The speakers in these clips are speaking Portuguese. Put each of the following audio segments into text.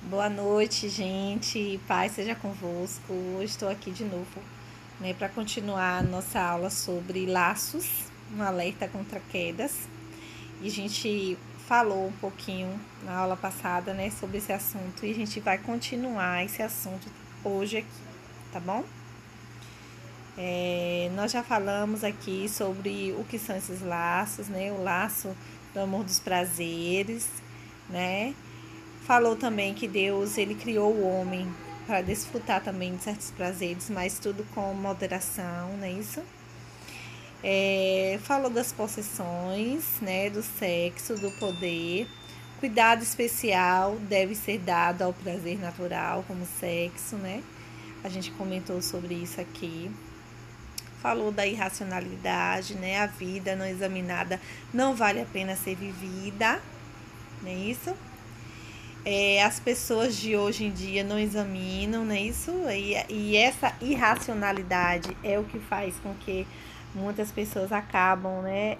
Boa noite, gente. Paz seja convosco. Hoje estou aqui de novo, né, para continuar a nossa aula sobre laços, um alerta contra quedas. E a gente falou um pouquinho na aula passada, né, sobre esse assunto e a gente vai continuar esse assunto hoje aqui, tá bom? Nós já falamos aqui sobre o que são esses laços, né? O laço do amor dos prazeres, né? Falou também que Deus ele criou o homem para desfrutar também de certos prazeres, mas tudo com moderação, não é isso? Falou das possessões, né, do sexo, do poder. Cuidado especial deve ser dado ao prazer natural, como o sexo, né? A gente comentou sobre isso aqui. Falou da irracionalidade, né? A vida não examinada não vale a pena ser vivida, não é isso? As pessoas de hoje em dia não examinam, não é isso? E essa irracionalidade é o que faz com que muitas pessoas acabam, né,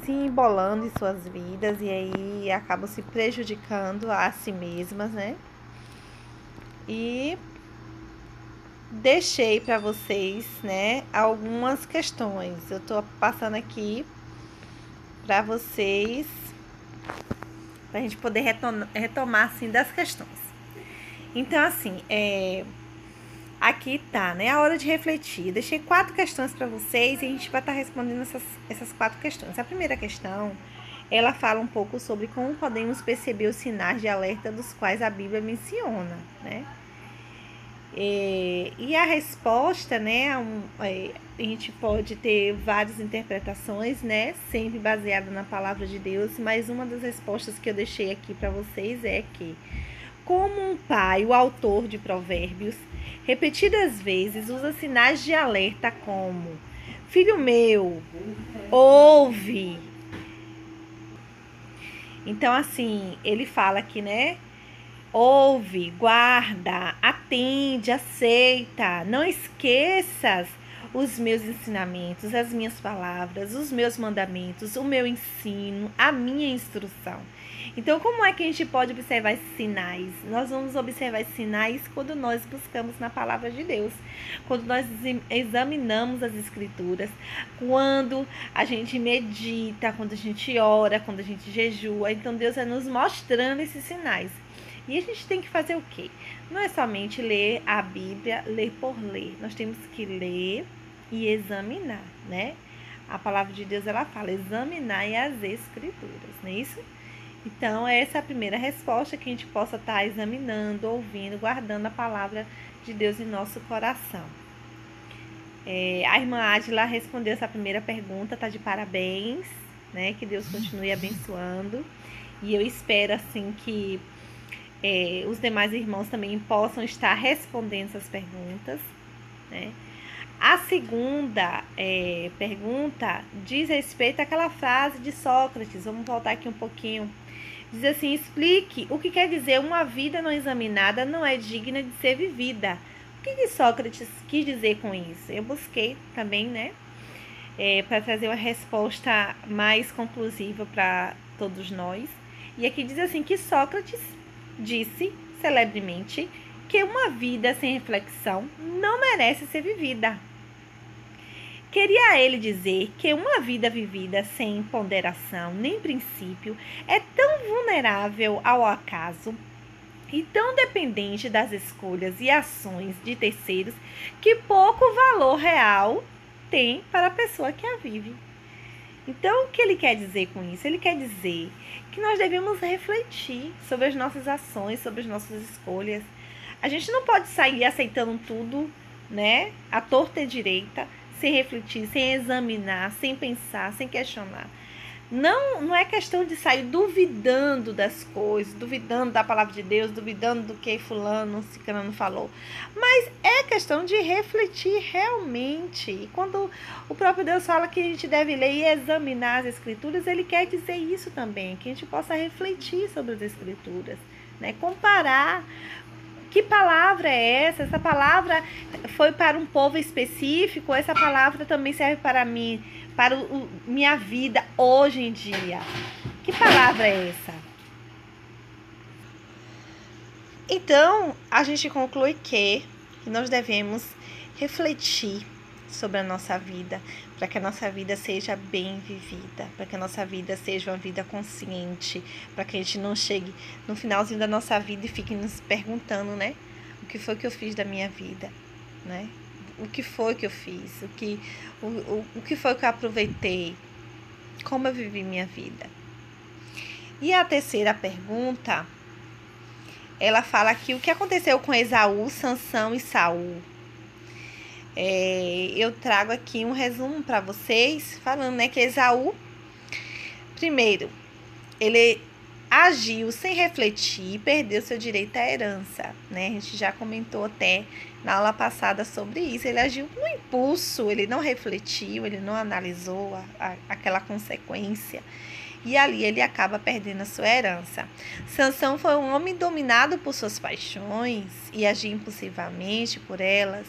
se embolando em suas vidas e aí acabam se prejudicando a si mesmas, né? E deixei para vocês, né, algumas questões. Eu tô passando aqui para vocês, para a gente poder retomar assim das questões. Então, assim, aqui tá, né? A hora de refletir. Deixei 4 questões para vocês e a gente vai estar respondendo essas 4 questões. A primeira questão, ela fala um pouco sobre como podemos perceber os sinais de alerta dos quais a Bíblia menciona, né? E a resposta, né? A gente pode ter várias interpretações, né? Sempre baseada na palavra de Deus, mas uma das respostas que eu deixei aqui para vocês é que, como um pai, o autor de Provérbios, repetidas vezes usa sinais de alerta como: filho meu, ouve. Então, assim, ele fala aqui, né? Ouve, guarda, atende, aceita, não esqueças os meus ensinamentos, as minhas palavras, os meus mandamentos, o meu ensino, a minha instrução. Então, como é que a gente pode observar esses sinais? Nós vamos observar esses sinais quando nós buscamos na palavra de Deus, quando nós examinamos as escrituras, quando a gente medita, quando a gente ora, quando a gente jejua. Então, Deus vai nos mostrando esses sinais. E a gente tem que fazer o quê? Não é somente ler a Bíblia, ler por ler. Nós temos que ler e examinar, né? A palavra de Deus, ela fala, examinar as escrituras, não é isso? Então, essa é a primeira resposta, que a gente possa estar examinando, ouvindo, guardando a palavra de Deus em nosso coração. A irmã Adila respondeu essa primeira pergunta, tá de parabéns, né? Que Deus continue abençoando. E eu espero, assim, que os demais irmãos também possam estar respondendo essas perguntas, né? A segunda pergunta diz respeito àquela frase de Sócrates. Vamos voltar aqui um pouquinho. Diz assim: explique o que quer dizer uma vida não examinada não é digna de ser vivida. O que Sócrates quis dizer com isso? Eu busquei também, né, para trazer uma resposta mais conclusiva para todos nós. E aqui diz assim que Sócrates disse celebremente que uma vida sem reflexão não merece ser vivida. Queria ele dizer que uma vida vivida sem ponderação nem princípio é tão vulnerável ao acaso e tão dependente das escolhas e ações de terceiros que pouco valor real tem para a pessoa que a vive. Então, o que ele quer dizer com isso? Ele quer dizer que nós devemos refletir sobre as nossas ações, sobre as nossas escolhas. A gente não pode sair aceitando tudo, né, à torta e direita, sem refletir, sem examinar, sem pensar, sem questionar. Não é questão de sair duvidando das coisas, duvidando da palavra de Deus, duvidando do que fulano, ciclano falou. Mas é questão de refletir realmente. E quando o próprio Deus fala que a gente deve ler e examinar as escrituras, ele quer dizer isso também, que a gente possa refletir sobre as escrituras, né? Comparar. Que palavra é essa? Essa palavra foi para um povo específico? Essa palavra também serve para mim, para minha vida hoje em dia? Que palavra é essa? Então, a gente conclui que nós devemos refletir sobre a nossa vida, para que a nossa vida seja bem vivida, para que a nossa vida seja uma vida consciente, para que a gente não chegue no finalzinho da nossa vida e fique nos perguntando, né? O que foi que eu fiz da minha vida, né? O que foi que eu fiz? O que foi que eu aproveitei? Como eu vivi minha vida? E a terceira pergunta, ela fala aqui o que aconteceu com Esaú, Sansão e Saul. Eu trago aqui um resumo para vocês, falando, né, que Esaú, primeiro, ele agiu sem refletir e perdeu seu direito à herança, né? A gente já comentou até na aula passada sobre isso. Ele agiu no impulso, ele não refletiu, ele não analisou aquela consequência. E ali ele acaba perdendo a sua herança. Sansão foi um homem dominado por suas paixões e agia impulsivamente por elas,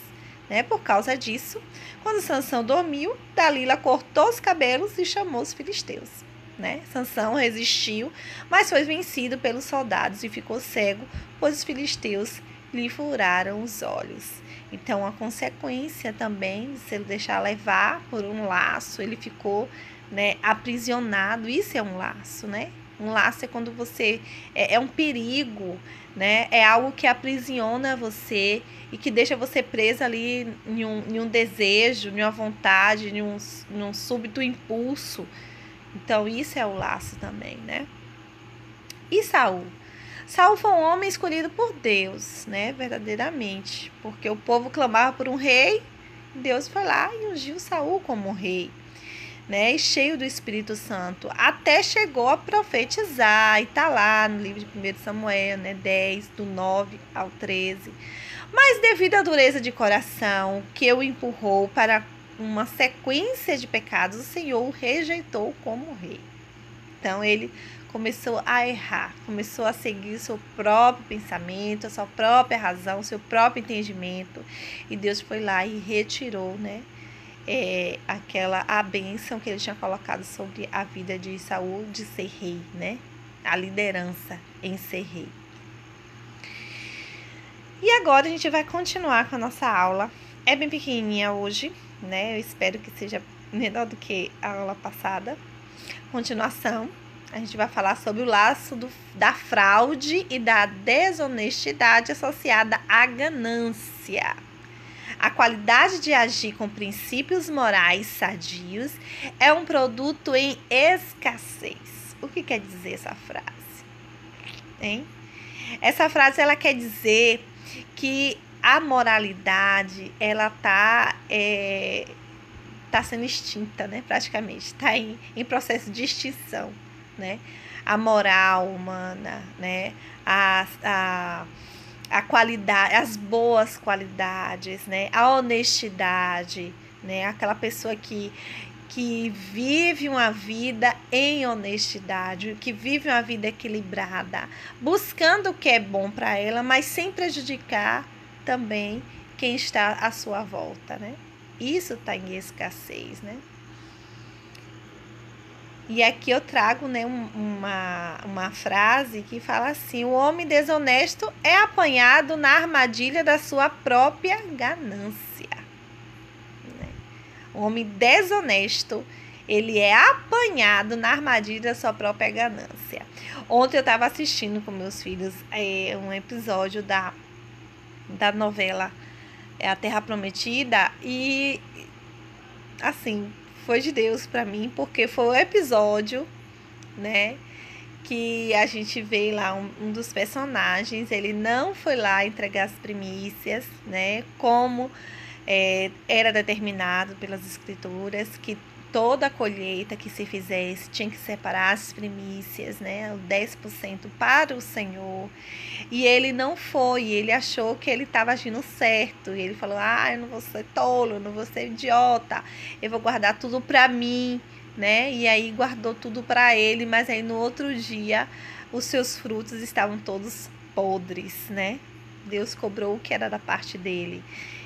né? Por causa disso, quando Sansão dormiu, Dalila cortou os cabelos e chamou os filisteus, né? Sansão resistiu, mas foi vencido pelos soldados e ficou cego, pois os filisteus lhe furaram os olhos. Então, a consequência também de se deixar levar por um laço, ele ficou, né, aprisionado. Isso é um laço, né? Um laço é quando você é um perigo, né? É algo que aprisiona você e que deixa você presa ali em um desejo, em uma vontade, em um súbito impulso. Então, isso é o laço também, né? E Saul? Saul foi um homem escolhido por Deus, né? Verdadeiramente. Porque o povo clamava por um rei, Deus foi lá e ungiu Saul como rei, né? E cheio do Espírito Santo. Até chegou a profetizar. E tá lá no livro de 1 Samuel, né? 10, do 9 ao 13. Mas devido à dureza de coração que o empurrou para uma sequência de pecados, o Senhor o rejeitou como rei. Então, ele começou a errar, começou a seguir o seu próprio pensamento, a sua própria razão, o seu próprio entendimento. E Deus foi lá e retirou, né, a bênção que ele tinha colocado sobre a vida de Saul de ser rei, né? A liderança em ser rei. E agora a gente vai continuar com a nossa aula. É bem pequenininha hoje, né? Eu espero que seja menor do que a aula passada. Continuação, a gente vai falar sobre o laço da fraude e da desonestidade associada à ganância. A qualidade de agir com princípios morais sadios é um produto em escassez. O que quer dizer essa frase? Hein? Essa frase ela quer dizer que a moralidade ela tá sendo extinta, né? Praticamente está em processo de extinção, né? A moral humana, né? A qualidade, as boas qualidades, né? A honestidade, né? Aquela pessoa que vive uma vida em honestidade, que vive uma vida equilibrada, buscando o que é bom para ela, mas sem prejudicar também quem está à sua volta, né? Isso está em escassez, né? E aqui eu trago, né, uma frase que fala assim: o homem desonesto é apanhado na armadilha da sua própria ganância. O homem desonesto, ele é apanhado na armadilha da sua própria ganância. Ontem eu estava assistindo com meus filhos um episódio da novela A Terra Prometida e, assim, foi de Deus para mim, porque foi o episódio, né, que a gente vê lá um dos personagens, ele não foi lá entregar as primícias, né, como era determinado pelas escrituras, que toda a colheita que se fizesse tinha que separar as primícias, né, o 10% para o Senhor. E ele não foi, ele achou que ele estava agindo certo. E ele falou: eu não vou ser tolo, eu não vou ser idiota, eu vou guardar tudo para mim, né? E aí guardou tudo para ele, mas aí no outro dia os seus frutos estavam todos podres, né? Deus cobrou o que era da parte dele.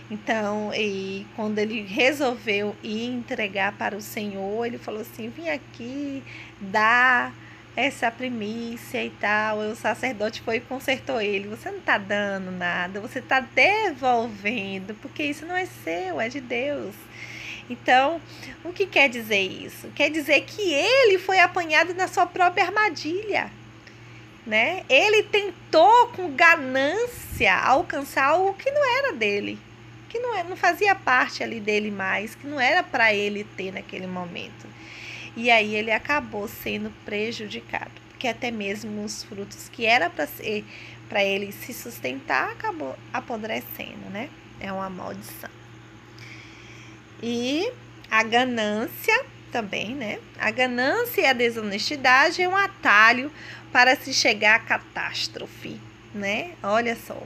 Então, e quando ele resolveu ir entregar para o Senhor, ele falou assim: vim aqui dar essa primícia e tal. O sacerdote foi e consertou ele. Você não está dando nada, você está devolvendo, porque isso não é seu, é de Deus. Então, o que quer dizer isso? Quer dizer que ele foi apanhado na sua própria armadilha, né? Ele tentou com ganância alcançar algo que não era dele, que não fazia parte ali dele mais, que não era para ele ter naquele momento. E aí ele acabou sendo prejudicado, porque até mesmo os frutos que era para ser para ele se sustentar acabou apodrecendo, né? É uma maldição. E a ganância também, né? A ganância e a desonestidade é um atalho para se chegar à catástrofe, né? Olha só.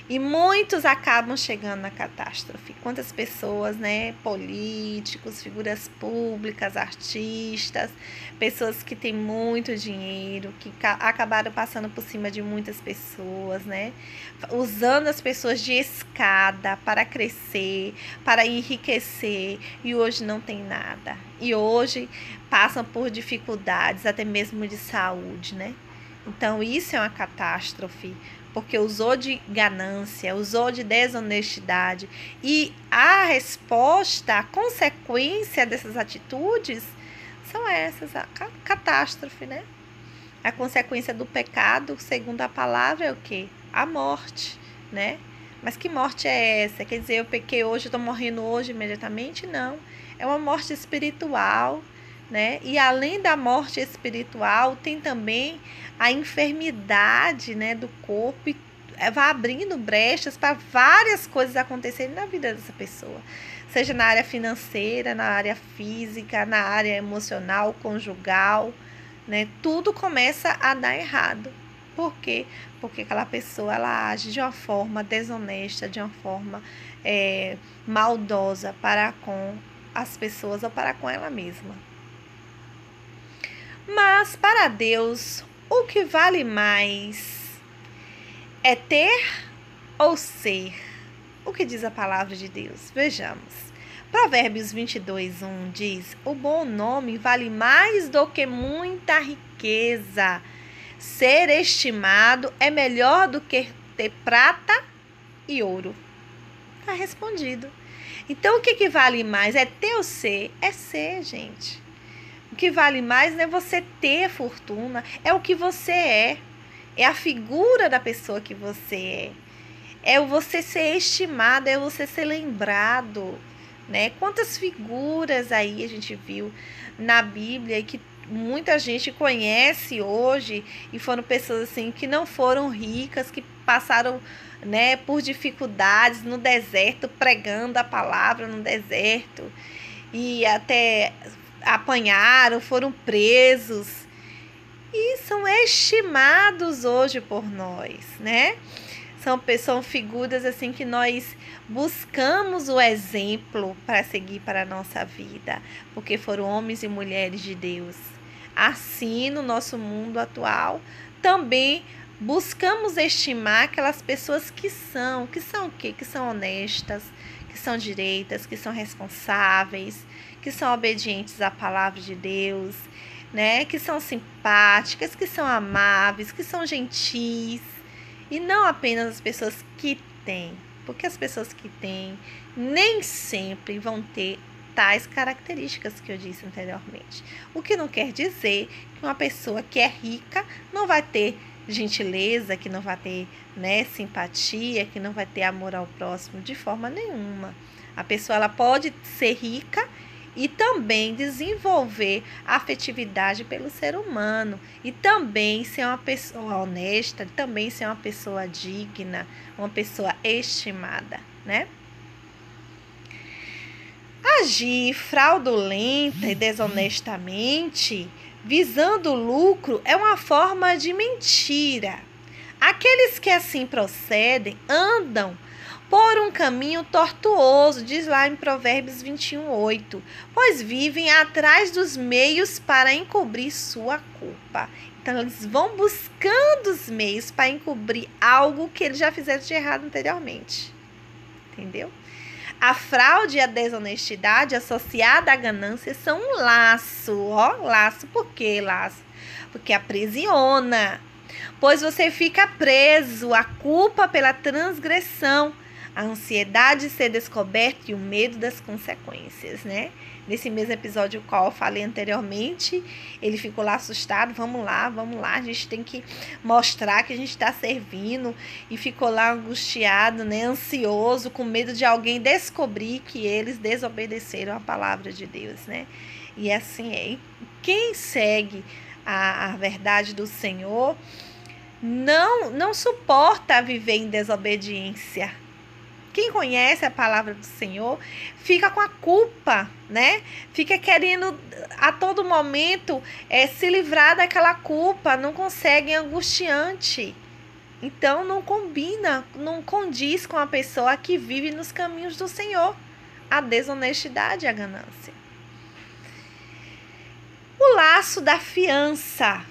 E muitos acabam chegando na catástrofe. Quantas pessoas, né? Políticos, figuras públicas, artistas, pessoas que têm muito dinheiro, que acabaram passando por cima de muitas pessoas, né? Usando as pessoas de escada para crescer, para enriquecer, e hoje não tem nada. E hoje passam por dificuldades, até mesmo de saúde, né? Então, isso é uma catástrofe, porque usou de ganância, usou de desonestidade. E a resposta, a consequência dessas atitudes são essas, a catástrofe, né? A consequência do pecado, segundo a palavra, é o quê? A morte, né? Mas que morte é essa? Quer dizer, eu pequei hoje, estou morrendo hoje imediatamente? Não. É uma morte espiritual, né? E além da morte espiritual, tem também a enfermidade, né, do corpo, e vai abrindo brechas para várias coisas acontecerem na vida dessa pessoa, seja na área financeira, na área física, na área emocional, conjugal, né? Tudo começa a dar errado. Por quê? Porque aquela pessoa ela age de uma forma desonesta, de uma forma maldosa para com as pessoas ou para com ela mesma. Mas para Deus, o que vale mais é ter ou ser? O que diz a palavra de Deus? Vejamos. Provérbios 22:1 diz: o bom nome vale mais do que muita riqueza. Ser estimado é melhor do que ter prata e ouro. Está respondido. Então, o que vale mais? É ter ou ser? É ser, gente. O que vale mais não é você ter fortuna, é o que você é. É a figura da pessoa que você é. É o você ser estimado, é você ser lembrado, né? Quantas figuras aí a gente viu na Bíblia que muita gente conhece hoje e foram pessoas assim que não foram ricas, que passaram, né, por dificuldades no deserto, pregando a palavra no deserto e até apanharam, foram presos e são estimados hoje por nós, né? São figuras assim que nós buscamos o exemplo para seguir para a nossa vida, porque foram homens e mulheres de Deus. Assim, no nosso mundo atual, também buscamos estimar aquelas pessoas que são o quê? Que são honestas, que são direitas, que são responsáveis, que são obedientes à palavra de Deus, né? Que são simpáticas, que são amáveis, que são gentis. E não apenas as pessoas que têm, porque as pessoas que têm nem sempre vão ter tais características que eu disse anteriormente. O que não quer dizer que uma pessoa que é rica não vai ter gentileza, que não vai ter, né, simpatia, que não vai ter amor ao próximo, de forma nenhuma. A pessoa ela pode ser rica e também desenvolver afetividade pelo ser humano e também ser uma pessoa honesta, também ser uma pessoa digna, uma pessoa estimada, né? Agir fraudulenta e desonestamente, visando lucro, é uma forma de mentira. Aqueles que assim procedem andam por um caminho tortuoso, diz lá em Provérbios 21:8, pois vivem atrás dos meios para encobrir sua culpa. Então, eles vão buscando os meios para encobrir algo que eles já fizeram de errado anteriormente. Entendeu? A fraude e a desonestidade associada à ganância são um laço. Ó, laço. Por que laço? porque aprisiona. Pois você fica preso à culpa pela transgressão, a ansiedade de ser descoberto e o medo das consequências, né? Nesse mesmo episódio qual eu falei anteriormente, ele ficou lá assustado, vamos lá, a gente tem que mostrar que a gente está servindo, e ficou lá angustiado, né, ansioso, com medo de alguém descobrir que eles desobedeceram a palavra de Deus, né? E assim é. Quem segue a verdade do Senhor não suporta viver em desobediência. Quem conhece a palavra do Senhor fica com a culpa, né? Fica querendo a todo momento se livrar daquela culpa, não consegue, é angustiante. Então não combina, não condiz com a pessoa que vive nos caminhos do Senhor, a desonestidade e a ganância. O laço da fiança.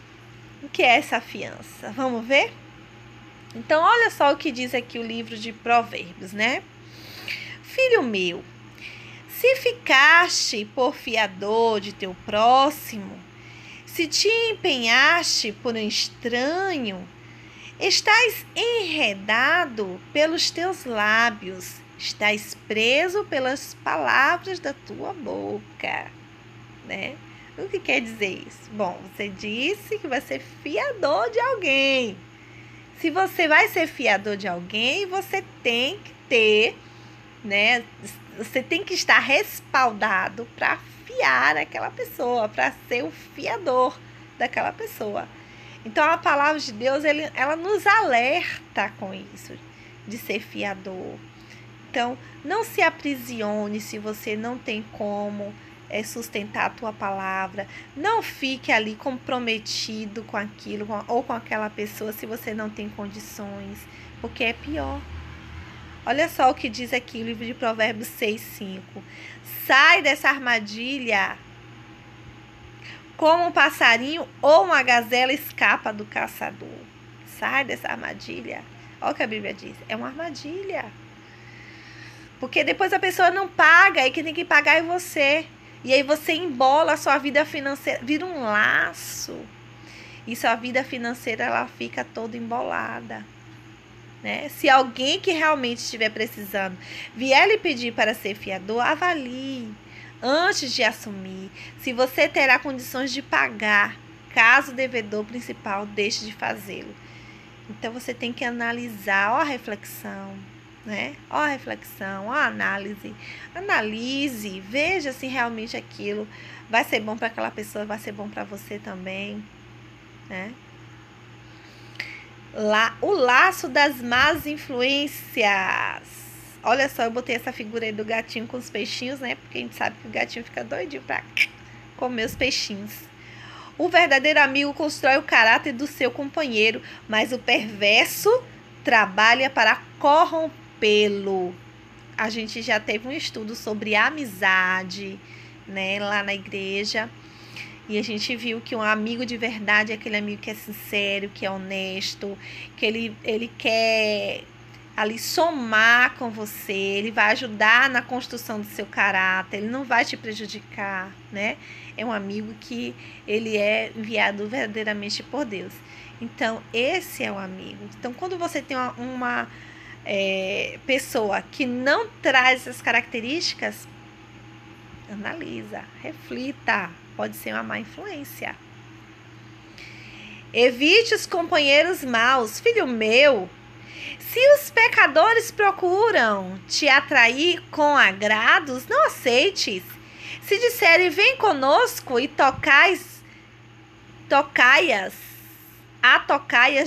O que é essa fiança? Vamos ver? Então, olha só o que diz aqui o livro de Provérbios, né? Filho meu, se ficaste por fiador de teu próximo, se te empenhaste por um estranho, estás enredado pelos teus lábios, estás preso pelas palavras da tua boca, né? O que quer dizer isso? Bom, você disse que vai ser fiador de alguém. Se você vai ser fiador de alguém, você tem que ter, né? Você tem que estar respaldado para fiar aquela pessoa, para ser o fiador daquela pessoa. Então, a palavra de Deus, ela nos alerta com isso, de ser fiador. Então, não se aprisione se você não tem como sustentar a tua palavra. Não fique ali comprometido com aquilo ou com aquela pessoa se você não tem condições, porque é pior. Olha só o que diz aqui o livro de Provérbios 6:5. Sai dessa armadilha como um passarinho ou uma gazela escapa do caçador. Sai dessa armadilha. Olha o que a Bíblia diz. É uma armadilha. Porque depois a pessoa não paga e quem tem que pagar é você. E aí você embola a sua vida financeira, vira um laço. E sua vida financeira, ela fica toda embolada, né? Se alguém que realmente estiver precisando vier lhe pedir para ser fiador, avalie antes de assumir se você terá condições de pagar, caso o devedor principal deixe de fazê-lo. Então você tem que analisar, ó a reflexão, né? Ó a reflexão, ó a análise. Analise, veja se realmente aquilo vai ser bom para aquela pessoa, vai ser bom para você também, né? O laço das más influências. Olha só, eu botei essa figura aí do gatinho com os peixinhos, né? Porque a gente sabe que o gatinho fica doidinho para comer os peixinhos. O verdadeiro amigo constrói o caráter do seu companheiro, mas o perverso trabalha para corrompê-lo. A gente já teve um estudo sobre amizade, né, lá na igreja. E a gente viu que um amigo de verdade é aquele amigo que é sincero, que é honesto, que ele quer ali somar com você, ele vai ajudar na construção do seu caráter, ele não vai te prejudicar, né? É um amigo que ele é enviado verdadeiramente por Deus. Então, esse é o amigo. Então, quando você tem uma pessoa que não traz essas características, analisa, reflita. Pode ser uma má influência. Evite os companheiros maus. Filho meu, se os pecadores procuram te atrair com agrados, não aceites. Se disserem, vem conosco e tocaias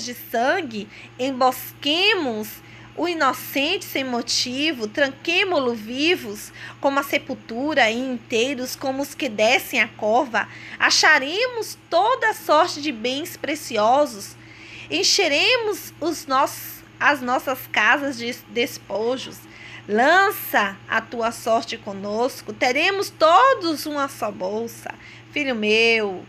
de sangue, embosquemos o inocente sem motivo, tranquemo-lo vivos como a sepultura e inteiros como os que descem a cova, acharemos toda sorte de bens preciosos, encheremos as nossas casas de despojos, lança a tua sorte conosco, teremos todos uma só bolsa. Filho meu,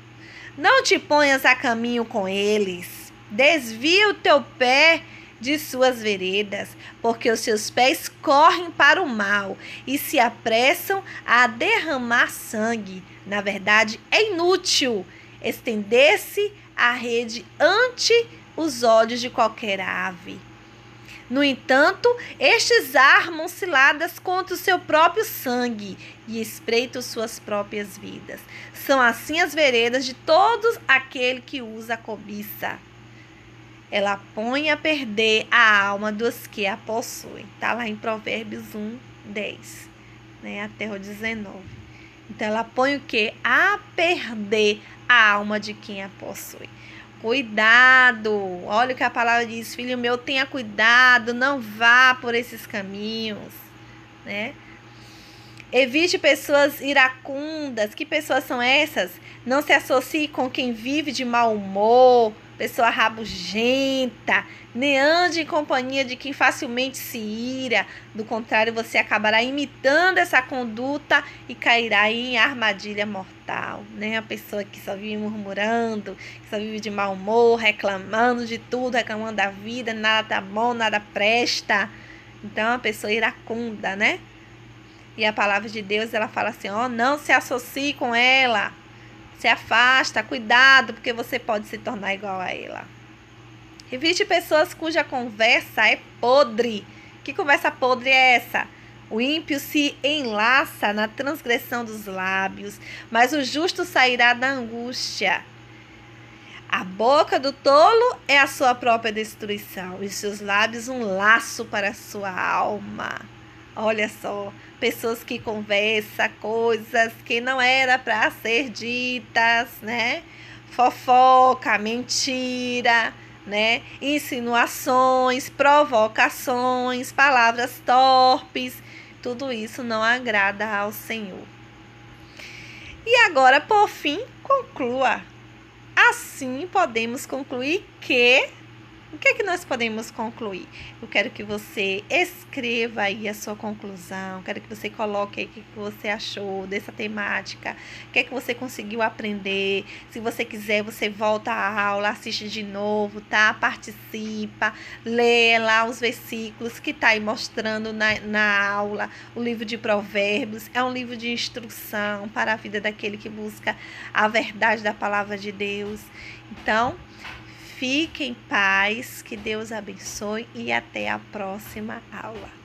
não te ponhas a caminho com eles, desvia o teu pé de suas veredas, porque os seus pés correm para o mal e se apressam a derramar sangue. Na verdade, é inútil estender-se a rede ante os olhos de qualquer ave. No entanto, estes armam ciladas contra o seu próprio sangue e espreitam suas próprias vidas. São assim as veredas de todo aquele que usa a cobiça. Ela põe a perder a alma dos que a possuem. Está lá em Provérbios 1:10, né, até o 19. Então, ela põe o quê? A perder a alma de quem a possui. Cuidado, olha o que a palavra diz, filho meu, tenha cuidado, não vá por esses caminhos, né? Evite pessoas iracundas. Que pessoas são essas? Não se associe com quem vive de mau humor, pessoa rabugenta, nem ande em companhia de quem facilmente se ira. Do contrário, você acabará imitando essa conduta e cairá em armadilha mortal, né? A pessoa que só vive murmurando, que só vive de mau humor, reclamando de tudo, reclamando da vida, nada tá bom, nada presta. Então, é uma pessoa iracunda, né? E a palavra de Deus, ela fala assim, ó, não se associe com ela. Se afasta, cuidado, porque você pode se tornar igual a ela. Evite pessoas cuja conversa é podre. Que conversa podre é essa? O ímpio se enlaça na transgressão dos lábios, mas o justo sairá da angústia. A boca do tolo é a sua própria destruição, e seus lábios um laço para a sua alma. Olha só, pessoas que conversam coisas que não era para ser ditas, né? Fofoca, mentira, né? Insinuações, provocações, palavras torpes, tudo isso não agrada ao Senhor. E agora, por fim, conclua. Assim podemos concluir que... O que é que nós podemos concluir? Eu quero que você escreva aí a sua conclusão, quero que você coloque aí o que você achou dessa temática, o que é que você conseguiu aprender. Se você quiser, você volta à aula, assiste de novo, tá? Participa, lê lá os versículos que tá aí mostrando na aula. O livro de Provérbios é um livro de instrução para a vida daquele que busca a verdade da palavra de Deus. Então, fique em paz, que Deus abençoe e até a próxima aula.